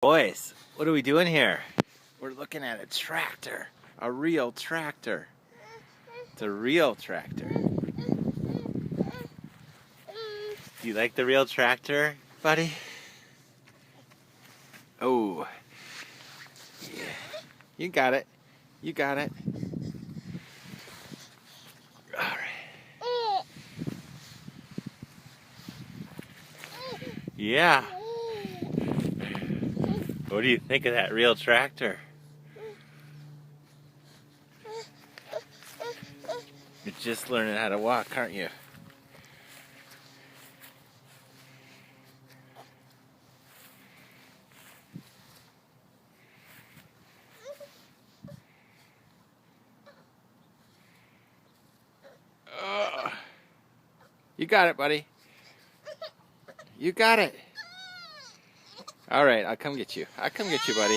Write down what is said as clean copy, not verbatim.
Boys, what are we doing here? We're looking at a tractor. A real tractor. It's a real tractor. Do you like the real tractor, buddy? Oh. Yeah. You got it. You got it. All right. Yeah. What do you think of that real tractor? You're just learning how to walk, aren't you? You got it, buddy. You got it. All right, I'll come get you. I'll come get you, buddy.